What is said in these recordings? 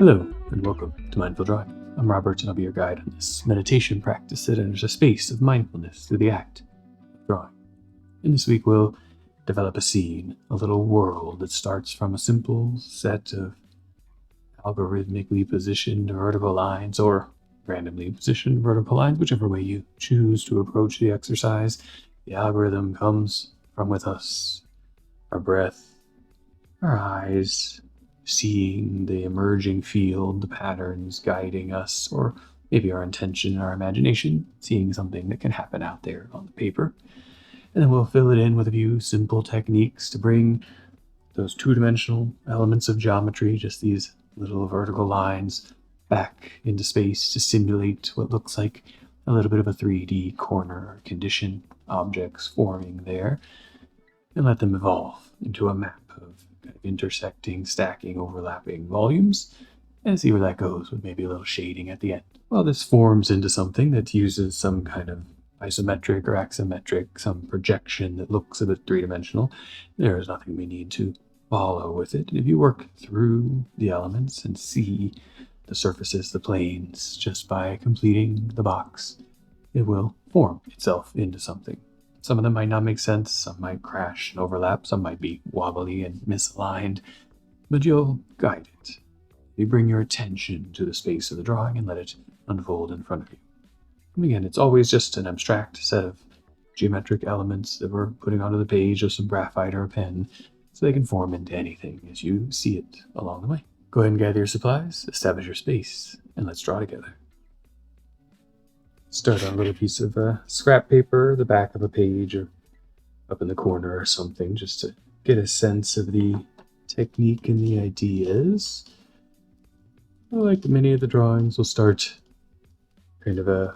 Hello, and welcome to Mindful Drawing. I'm Robert, and I'll be your guide on this meditation practice that enters a space of mindfulness through the act of drawing. And this week we'll develop a scene, a little world that starts from a simple set of algorithmically positioned vertical lines, or randomly positioned vertical lines, whichever way you choose to approach the exercise. The algorithm comes from with us, our breath, our eyes, seeing the emerging field, the patterns guiding us, or maybe our intention, our imagination, seeing something that can happen out there on the paper. And then we'll fill it in with a few simple techniques to bring those two-dimensional elements of geometry, just these little vertical lines, back into space to simulate what looks like a little bit of a 3D corner condition, objects forming there, and let them evolve into a map of intersecting, stacking, overlapping volumes, and see where that goes with maybe a little shading at the end. Well, this forms into something that uses some kind of isometric or axiometric, some projection that looks a bit three-dimensional. There is nothing we need to follow with it. If you work through the elements and see the surfaces, the planes, just by completing the box, it will form itself into something. Some of them might not make sense, some might crash and overlap, some might be wobbly and misaligned, but you'll guide it. You bring your attention to the space of the drawing and let it unfold in front of you. And again, it's always just an abstract set of geometric elements that we're putting onto the page with some graphite or a pen, so they can form into anything as you see it along the way. Go ahead and gather your supplies, establish your space, and let's draw together. Start on a little piece of scrap paper, the back of a page, or up in the corner or something, just to get a sense of the technique and the ideas. Like many of the drawings, we'll start kind of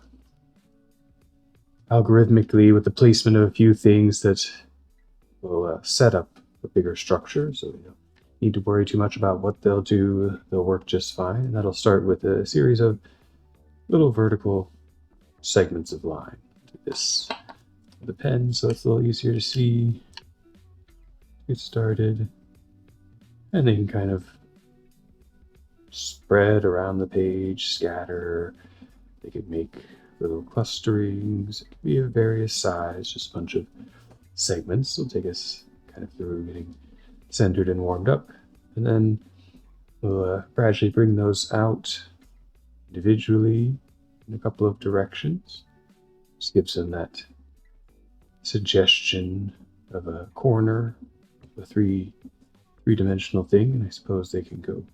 algorithmically with the placement of a few things that will set up a bigger structure, so you don't need to worry too much about what they'll do. They'll work just fine. And that'll start with a series of little vertical segments of line. Do this with the pen so it's a little easier to see. Get started, and then kind of spread around the page, scatter. They could make little clusterings. It could be of various size, just a bunch of segments. It'll take us kind of through getting centered and warmed up, and then we'll gradually bring those out individually in a couple of directions. Just gives them that suggestion of a corner, a three-dimensional thing, and I suppose they can go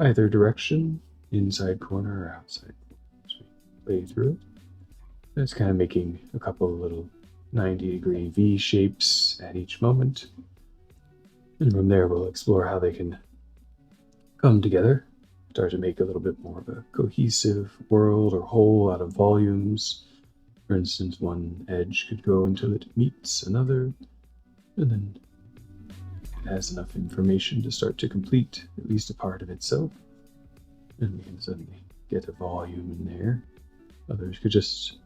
either direction, inside corner or outside, as we play through. It's kind of making a couple of little 90-degree V shapes at each moment, and from there we'll explore how they can come together, start to make a little bit more of a cohesive world or whole out of volumes. For instance, one edge could go until it meets another, and then it has enough information to start to complete at least a part of itself, and we can suddenly get a volume in there. Others could just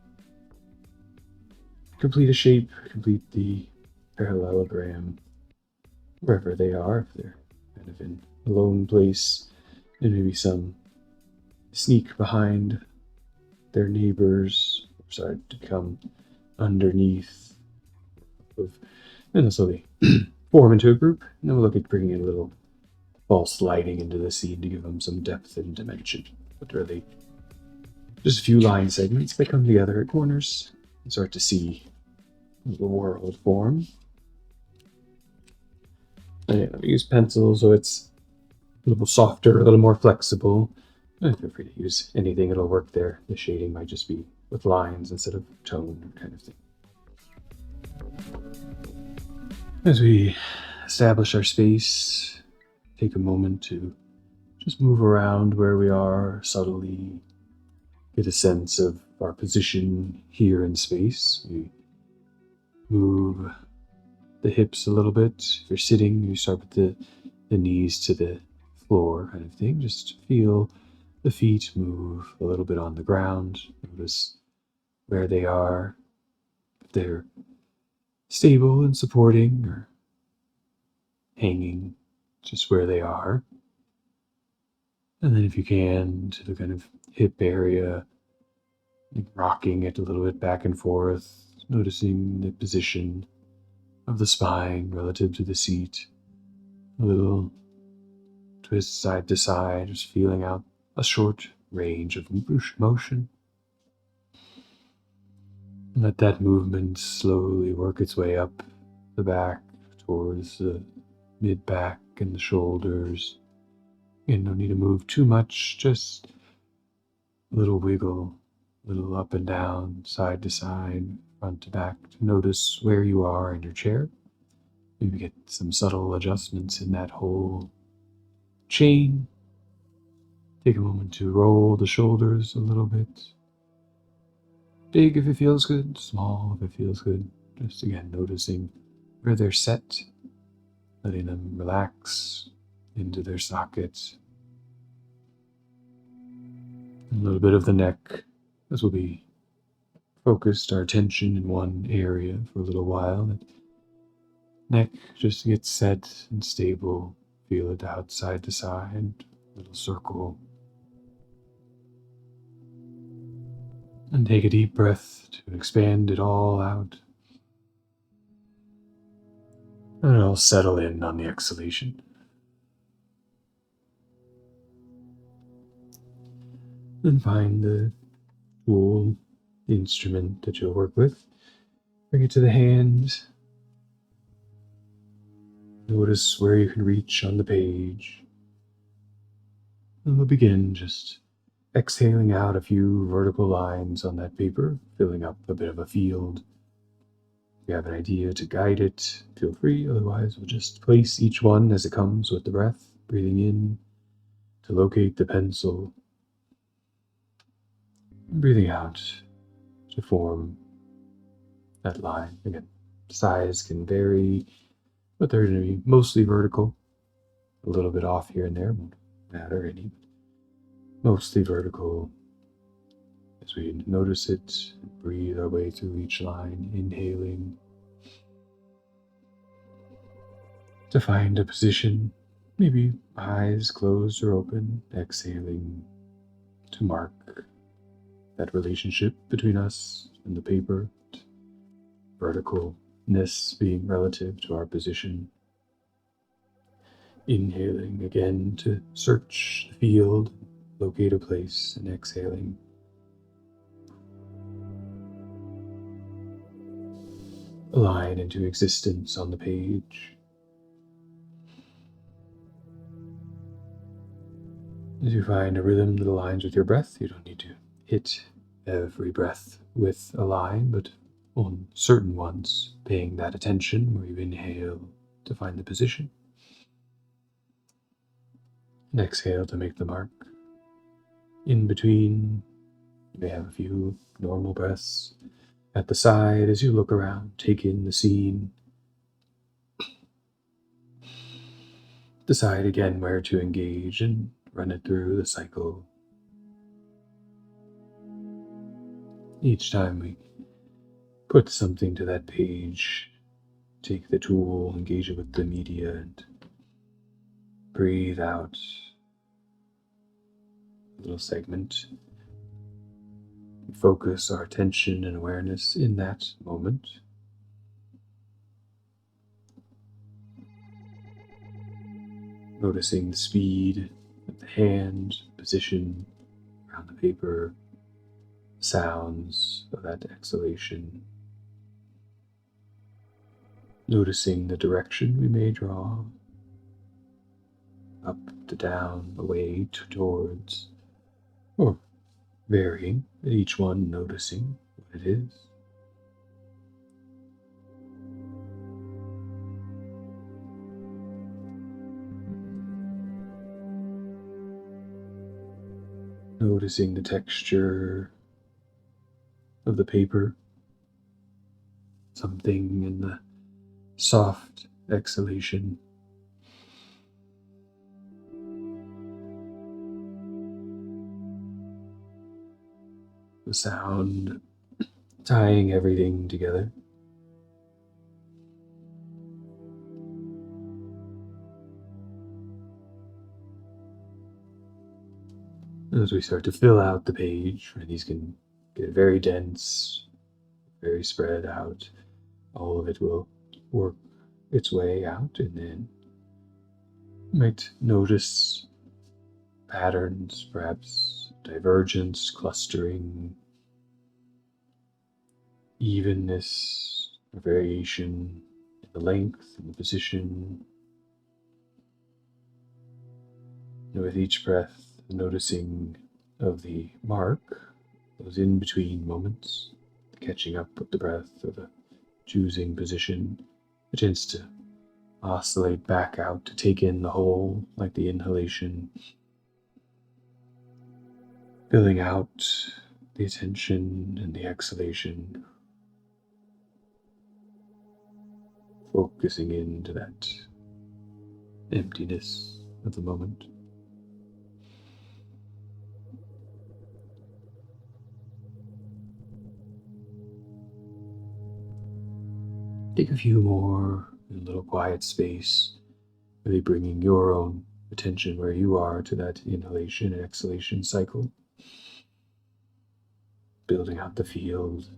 complete a shape, complete the parallelogram wherever they are, if they're kind of in a lone place, and maybe some sneak behind their neighbors, or start to come underneath, and then slowly form into a group. And then we'll look at bringing in a little false lighting into the scene to give them some depth and dimension. But really, just a few line segments that come together at corners and start to see the world form. And yeah, we use pencil, so it's a little softer, a little more flexible. Feel free to use anything, it'll work there. The shading might just be with lines instead of tone kind of thing. As we establish our space, take a moment to just move around where we are subtly, get a sense of our position here in space. We move the hips a little bit. If you're sitting, you start with the knees to the floor kind of thing. Just feel the feet move a little bit on the ground. Notice where they are, if they're stable and supporting or hanging, just where they are. And then if you can, to the kind of hip area, rocking it a little bit back and forth, noticing the position of the spine relative to the seat, a little twist side to side, just feeling out a short range of motion. And let that movement slowly work its way up the back towards the mid back and the shoulders. And no need to move too much, just a little wiggle, a little up and down, side to side, front to back, to notice where you are in your chair. Maybe get some subtle adjustments in that whole chain. Take a moment to roll the shoulders a little bit. Big if it feels good, small if it feels good. Just again, noticing where they're set, letting them relax into their sockets. A little bit of the neck, as we'll be focused our attention in one area for a little while. That neck just gets set and stable. Feel it out side to side, little circle. And take a deep breath to expand it all out. And it'll settle in on the exhalation. Then find the tool, the instrument that you'll work with. Bring it to the hand. Notice where you can reach on the page. And we'll begin just exhaling out a few vertical lines on that paper, filling up a bit of a field. If you have an idea to guide it, feel free. Otherwise, we'll just place each one as it comes with the breath, breathing in to locate the pencil, breathing out to form that line. Again, size can vary, but they're going to be mostly vertical. A little bit off here and there won't matter any. Mostly vertical. As we notice it, breathe our way through each line, inhaling to find a position, maybe eyes closed or open, exhaling to mark that relationship between us and the paper, verticalness being relative to our position. Inhaling again to search the field, locate a place, and exhaling. Align into existence on the page. As you find a rhythm that aligns with your breath, you don't need to hit every breath with a line, but on certain ones, paying that attention where you inhale to find the position, and exhale to make the mark. In between, you may have a few normal breaths at the side as you look around, take in the scene. Decide again where to engage and run it through the cycle. Each time we put something to that page, take the tool, engage it with the media, and breathe out a little segment. Focus our attention and awareness in that moment. Noticing the speed of the hand, position around the paper, sounds of that exhalation. Noticing the direction we may draw, up to down, away to towards, or varying, each one noticing what it is. Noticing the texture of the paper, something in the soft exhalation. The sound tying everything together. As we start to fill out the page, where these can get very dense, very spread out, all of it will work its way out, and then you might notice patterns, perhaps divergence, clustering, evenness, or variation in the length and the position. And with each breath, noticing of the mark, those in between moments, the catching up with the breath or the choosing position, it tends to oscillate back out to take in the whole, like the inhalation, filling out the attention and the exhalation, focusing into that emptiness of the moment. Take a few more in a little quiet space, really bringing your own attention where you are to that inhalation and exhalation cycle, building out the field.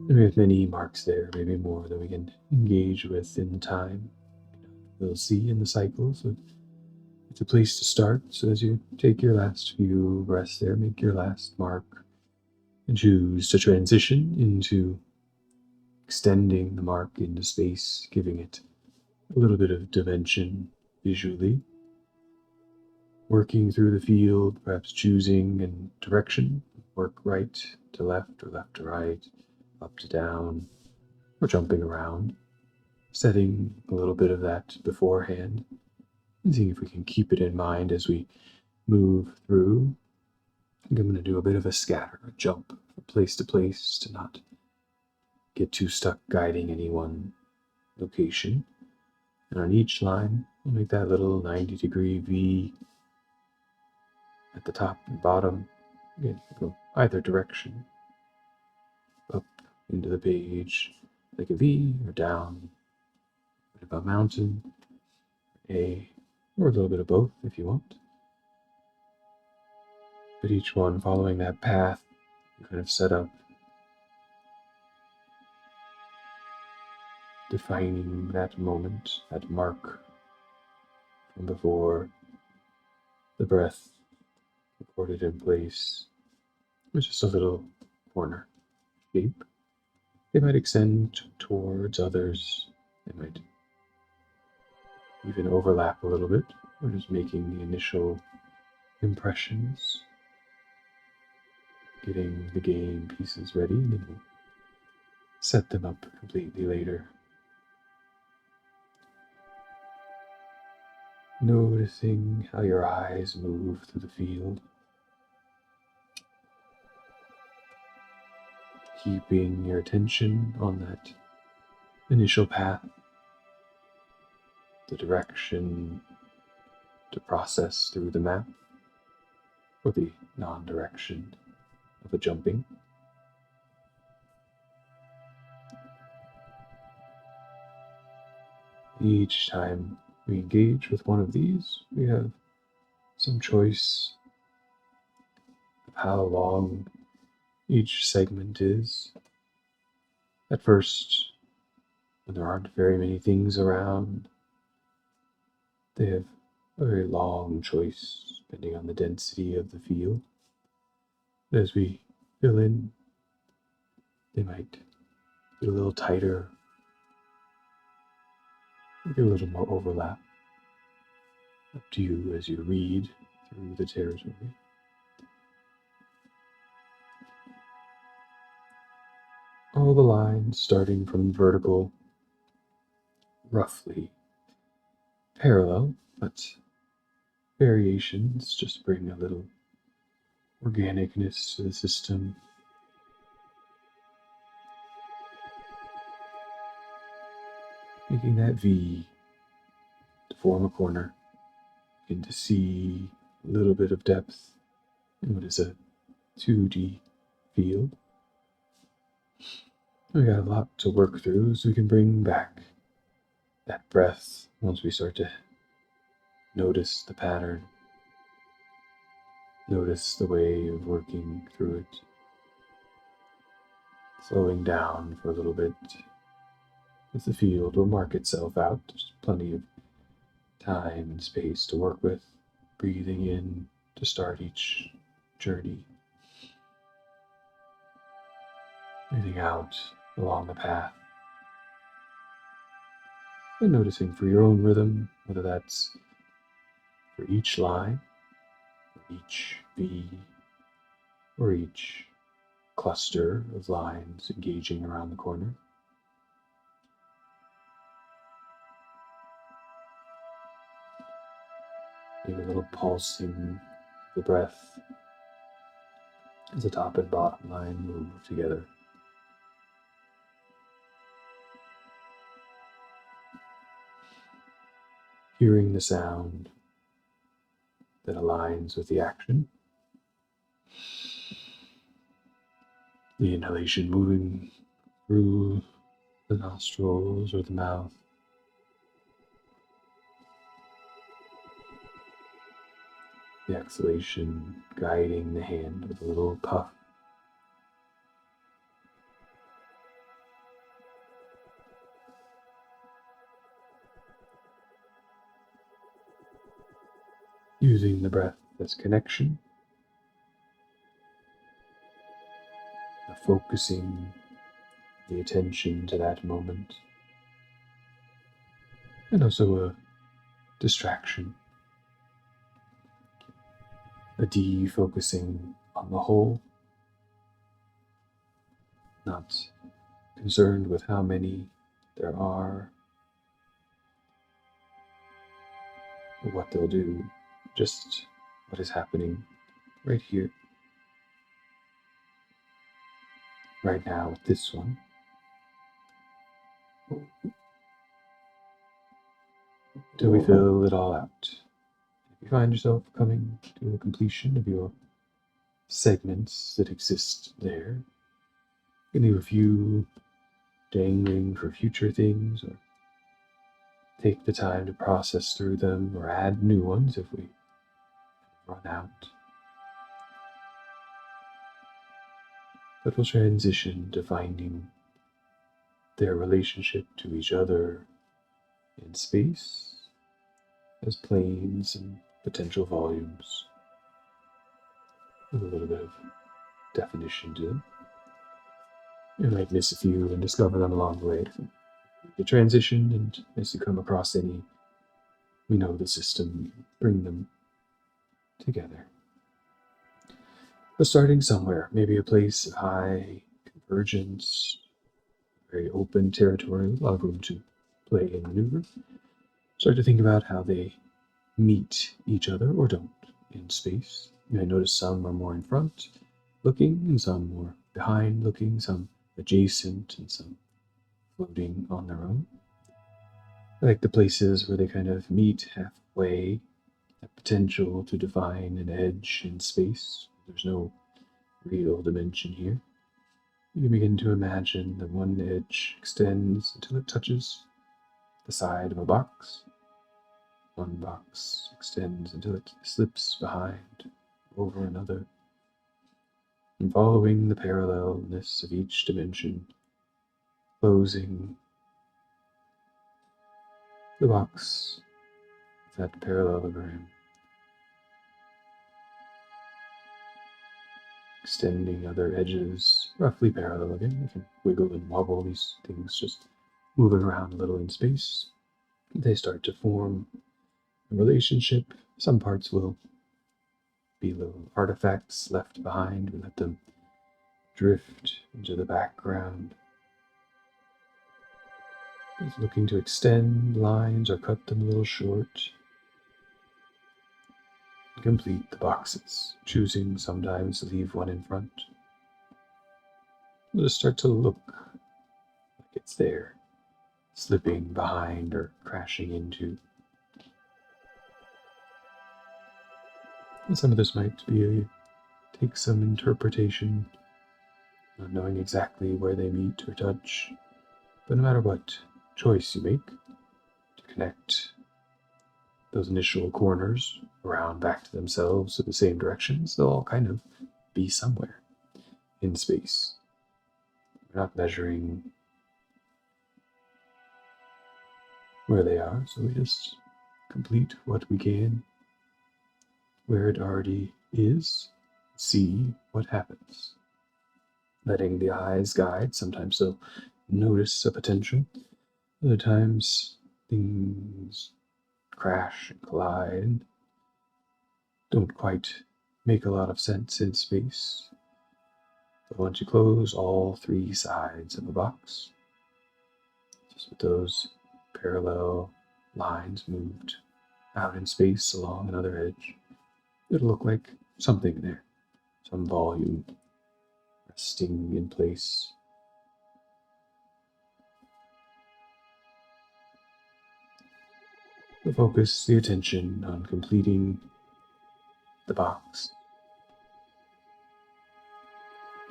And we have many marks there, maybe more that we can engage with in the time. We'll see in the cycle, so it's a place to start. So as you take your last few breaths there, make your last mark and choose to transition into extending the mark into space, giving it a little bit of dimension visually, working through the field, perhaps choosing in direction, work right to left or left to right, up to down, or jumping around, setting a little bit of that beforehand, and seeing if we can keep it in mind as we move through. I think I'm going to do a bit of a scatter, a jump from place to place to not get too stuck guiding any one location. And on each line, we'll make that little 90-degree V at the top and bottom. Again, go either direction, up into the page like a V, or down, a bit of a mountain, A, or a little bit of both if you want. But each one following that path, you kind of set up, defining that moment, that mark from before the breath recorded in place with just a little corner shape. They might extend towards others. They might even overlap a little bit. We're just making the initial impressions, getting the game pieces ready, and then we'll set them up completely later. Noticing how your eyes move through the field, keeping your attention on that initial path, the direction to process through the map, or the non-direction of the jumping. Each time we engage with one of these, we have some choice of how long each segment is. At first, when there aren't very many things around, they have a very long choice depending on the density of the field. But as we fill in, they might get a little tighter, get a little more overlap. Up to you as you read through the territory. All the lines starting from vertical, roughly parallel, but variations just bring a little organicness to the system. Making that V to form a corner, begin to see a little bit of depth in what is a 2D field. We got a lot to work through, so we can bring back that breath once we start to notice the pattern, notice the way of working through it, slowing down for a little bit as the field will mark itself out. There's plenty of time and space to work with, breathing in to start each journey, breathing out along the path, and noticing for your own rhythm, whether that's for each line, or each V, or each cluster of lines engaging around the corner. Maybe a little pulsing of the breath as the top and bottom line move together. Hearing the sound that aligns with the action. The inhalation moving through the nostrils or the mouth. The exhalation guiding the hand with a little puff. Using the breath as connection. Focusing the attention to that moment. And also a distraction. A defocusing on the whole. Not concerned with how many there are or what they'll do. Just what is happening right here. Right now with this one. Till we fill it all out. If you find yourself coming to the completion of your segments that exist there, you can leave a few dangling for future things, or take the time to process through them, or add new ones if we run out. But we'll transition to finding their relationship to each other in space as planes and potential volumes, with a little bit of definition to them. You might miss a few and discover them along the way. You transition, and as you come across any, we know the system, bring them together. But starting somewhere, maybe a place of high convergence, very open territory, with a lot of room to play and maneuver. Start to think about how they meet each other or don't in space. You might notice some are more in front looking, and some more behind looking, some adjacent, and some floating on their own. I like the places where they kind of meet halfway, that potential to define an edge in space. There's no real dimension here. You can begin to imagine that one edge extends until it touches the side of a box. One box extends until it slips behind over another. And following the parallelness of each dimension, closing the box with that parallelogram, extending other edges roughly parallel again. You can wiggle and wobble these things, just moving around a little in space. They start to form a relationship. Some parts will be little artifacts left behind. We let them drift into the background, just looking to extend lines or cut them a little short. Complete the boxes, choosing sometimes to leave one in front. We'll just start to look like it's there, slipping behind or crashing into. And some of this might take some interpretation, not knowing exactly where they meet or touch, but no matter what choice you make to connect those initial corners around back to themselves in the same directions, they'll all kind of be somewhere in space. We're not measuring where they are, so we just complete what we can where it already is, see what happens. Letting the eyes guide, sometimes they'll notice a potential, other times things crash and collide and don't quite make a lot of sense in space. But once you close all three sides of a box, just with those parallel lines moved out in space along another edge, it'll look like something there, some volume resting in place. So focus the attention on completing the box,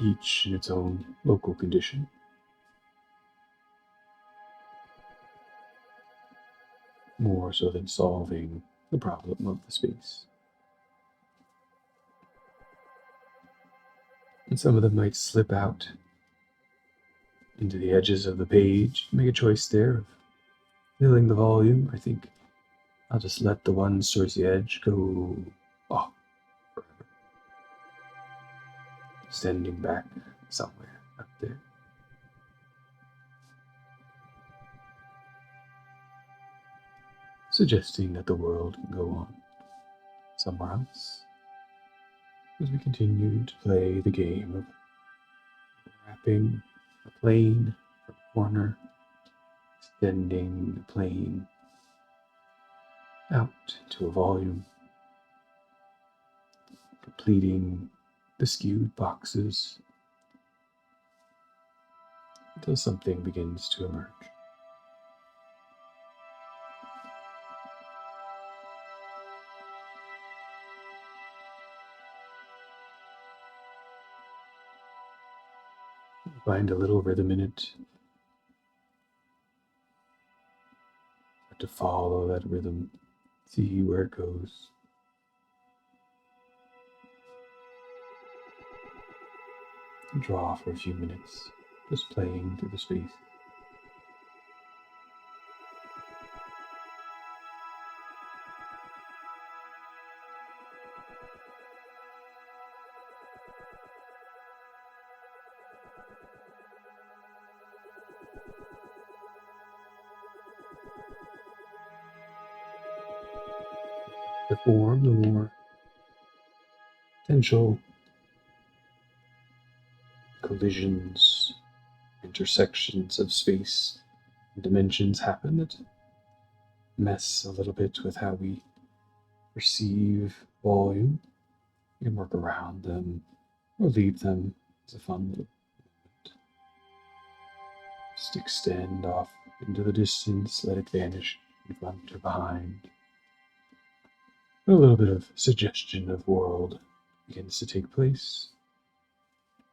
each in its own local condition. More so than solving the problem of the space. And some of them might slip out into the edges of the page. Make a choice there of filling the volume. I think I'll just let the ones towards the edge go off forever, extending back somewhere up there. Suggesting that the world can go on somewhere else as we continue to play the game of wrapping a plane from a corner, extending the plane out to a volume, completing the skewed boxes until something begins to emerge. Find a little rhythm in it. Start to follow that rhythm, see where it goes. Draw for a few minutes, just playing through the space. The form, the more potential collisions, intersections of space and dimensions happen that mess a little bit with how we perceive volume. You can work around them or leave them as a fun little moment. Just extend off into the distance, let it vanish in front or behind. A little bit of suggestion of world begins to take place.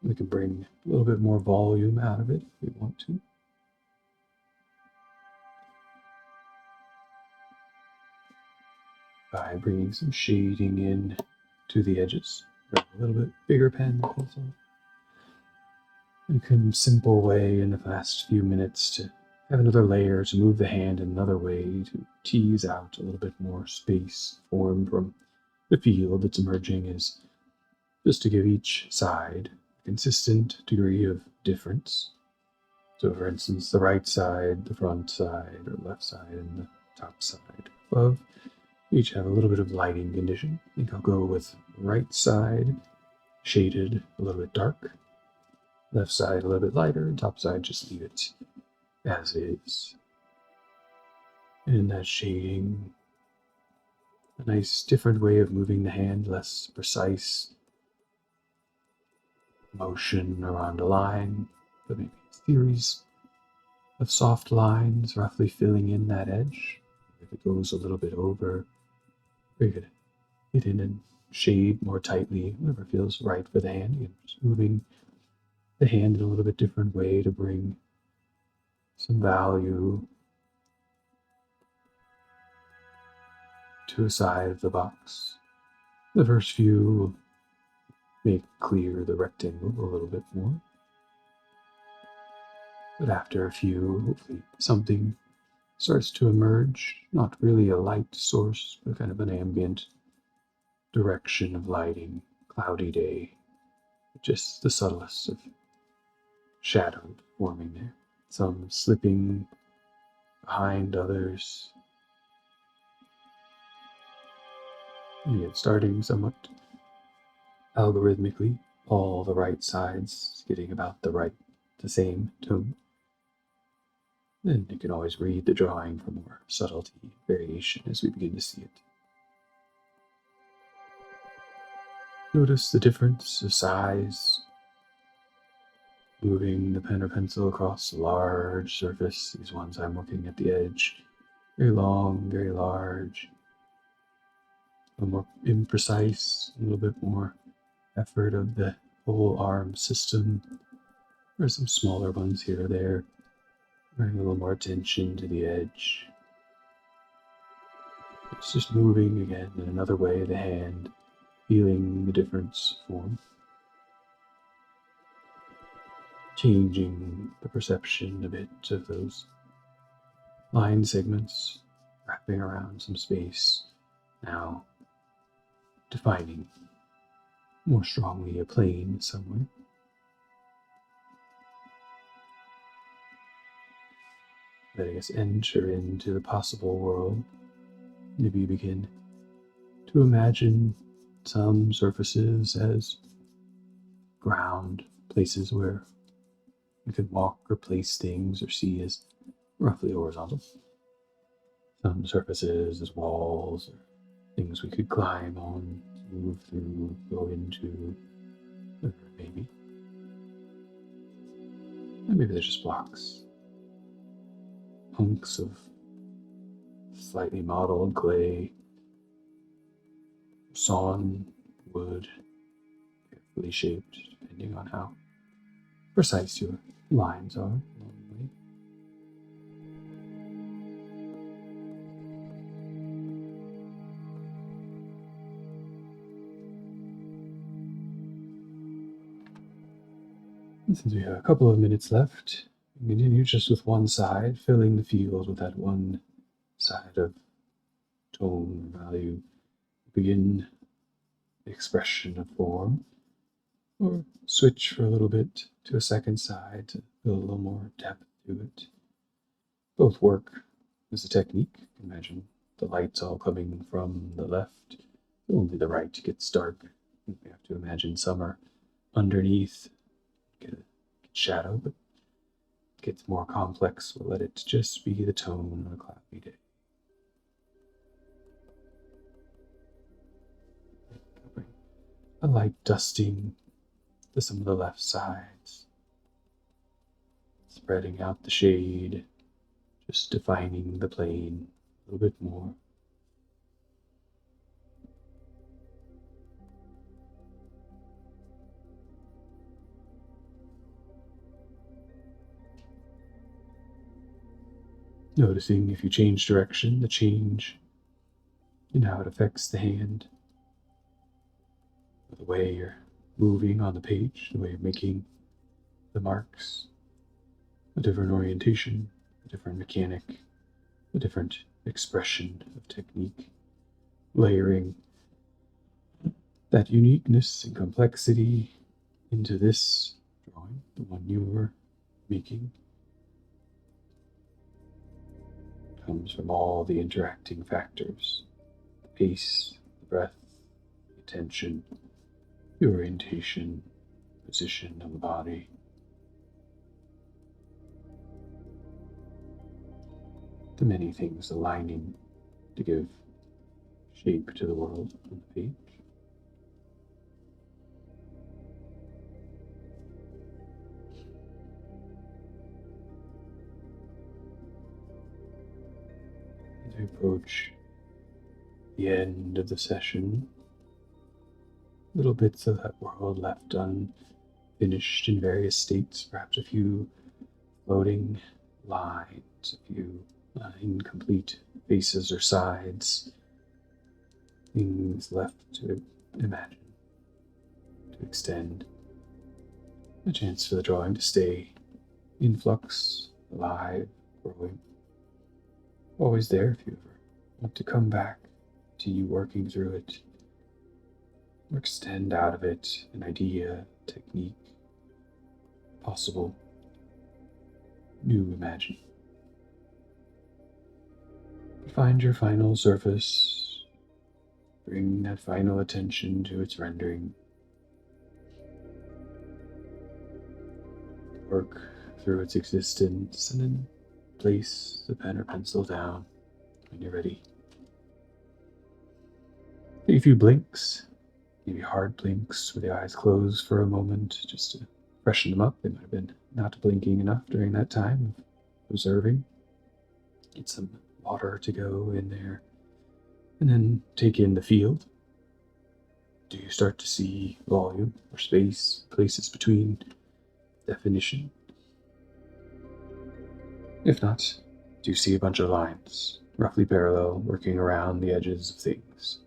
We can bring a little bit more volume out of it if we want to. By bringing some shading in to the edges. A little bit bigger pen and pencil. You can simple way in the last few minutes to have another layer to move the hand in another way to tease out a little bit more space formed from the field that's emerging, is just to give each side a consistent degree of difference. So for instance, the right side, the front side, or left side, and the top side above Each have a little bit of lighting condition. I think I'll go with right side shaded a little bit dark, left side a little bit lighter, and top side just leave it as is. And in that shading, a nice different way of moving the hand, less precise motion around a line, but maybe a series of soft lines roughly filling in that edge. If it goes a little bit over, we could hit in and shade more tightly, whatever feels right for the hand. Again, just moving the hand in a little bit different way to bring some value to a side of the box. The first few make clear the rectangle a little bit more. But after a few, hopefully something starts to emerge. Not really a light source, but kind of an ambient direction of lighting. Cloudy day. Just the subtlest of shadow forming there. Some slipping behind others. Again, starting somewhat algorithmically, all the right sides getting about the same tone. Then you can always read the drawing for more subtlety, variation as we begin to see it. Notice the difference of size, moving the pen or pencil across a large surface. These ones I'm looking at the edge, very long, very large, a little more imprecise, a little bit more effort of the whole arm system. There's some smaller ones here or there, bring a little more attention to the edge. It's just moving again in another way, the hand, feeling the difference form. Changing the perception a bit of those line segments, wrapping around some space, now defining more strongly a plane somewhere. Then I guess enter into the possible world. Maybe you begin to imagine some surfaces as ground, places where you could walk or place things or see as roughly horizontal. Some surfaces as walls or things we could climb on, move through, go into, or maybe. And maybe they're just blocks. Hunks of slightly modeled clay, sawn wood, carefully shaped, depending on how precise your lines are along the way. And since we have a couple of minutes left, we continue just with one side, filling the field with that one side of tone, value. Begin the expression of form, or switch for a little bit to a second side to build a little more depth to it. Both work as a technique. Imagine the light's all coming from the left, only the right gets dark. We have to imagine some are underneath, get shadow, but it gets more complex. We'll let it just be the tone on a cloudy day. A light dusting to some of the left sides, spreading out the shade, just defining the plane a little bit more. Noticing if you change direction, the change in how it affects the hand, the way you're moving on the page, the way you're making the marks, a different orientation, a different mechanic, a different expression of technique, layering that uniqueness and complexity into this drawing, the one you were making, comes from all the interacting factors. pace, the breath, the attention, the orientation, position of the body. The many things aligning to give shape to the world on the page. As we approach the end of the session, little bits of that world left unfinished in various states, perhaps a few floating lines, a few incomplete faces or sides, things left to imagine, to extend, a chance for the drawing to stay in flux, alive, growing, always there if you ever want to come back to you working through it, or extend out of it an idea, technique, possible, new imagining. Find your final surface, bring that final attention to its rendering, work through its existence, and then place the pen or pencil down when you're ready. Take a few blinks, maybe hard blinks where the eyes close for a moment just to freshen them up. They might have been not blinking enough during that time of observing. Get some water to go in there, and then take in the field. Do you start to see volume or space, places between definition? If not, do you see a bunch of lines, roughly parallel, working around the edges of things?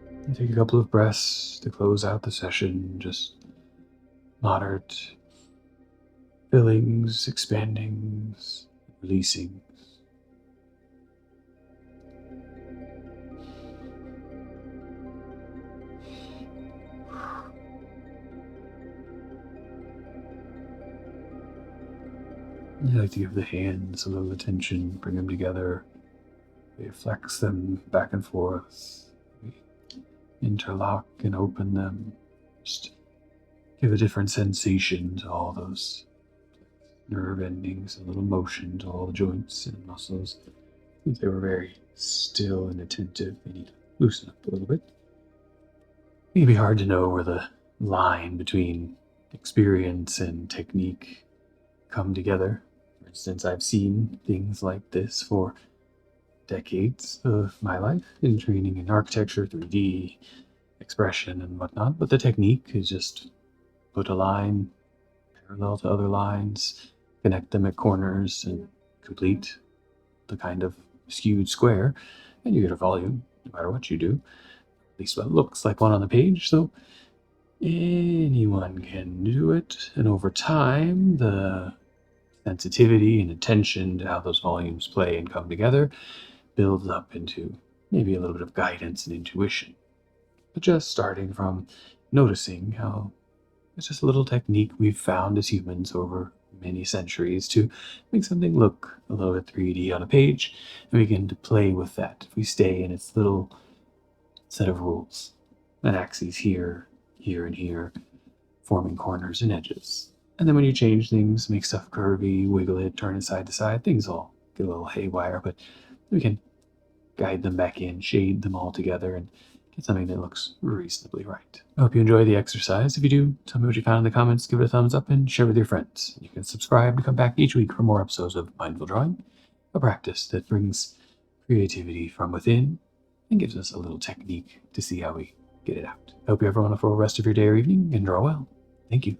And take a couple of breaths to close out the session, just moderate fillings, expandings, releasing. I like to give the hands a little attention, bring them together, we flex them back and forth, we interlock and open them, just give a different sensation to all those nerve endings, a little motion to all the joints and muscles. If they were very still and attentive, they need to loosen up a little bit. It can be hard to know where the line between experience and technique come together. For instance, I've seen things like this for decades of my life in training in architecture, 3D, expression, and whatnot, but the technique is just put a line parallel to other lines, connect them at corners, and complete the kind of skewed square, and you get a volume, no matter what you do. At least what looks like one on the page, so anyone can do it, and over time, the sensitivity and attention to how those volumes play and come together builds up into maybe a little bit of guidance and intuition. But just starting from noticing how it's just a little technique we've found as humans over many centuries to make something look a little bit 3D on a page, and we begin to play with that. If we stay in its little set of rules, and axes here, here, and here, forming corners and edges. And then when you change things, make stuff curvy, wiggle it, turn it side to side, things all get a little haywire, but we can guide them back in, shade them all together, and get something that looks reasonably right. I hope you enjoy the exercise. If you do, tell me what you found in the comments, give it a thumbs up, and share with your friends. You can subscribe to come back each week for more episodes of Mindful Drawing, a practice that brings creativity from within and gives us a little technique to see how we get it out. I hope you have a wonderful rest of your day or evening, and draw well. Thank you.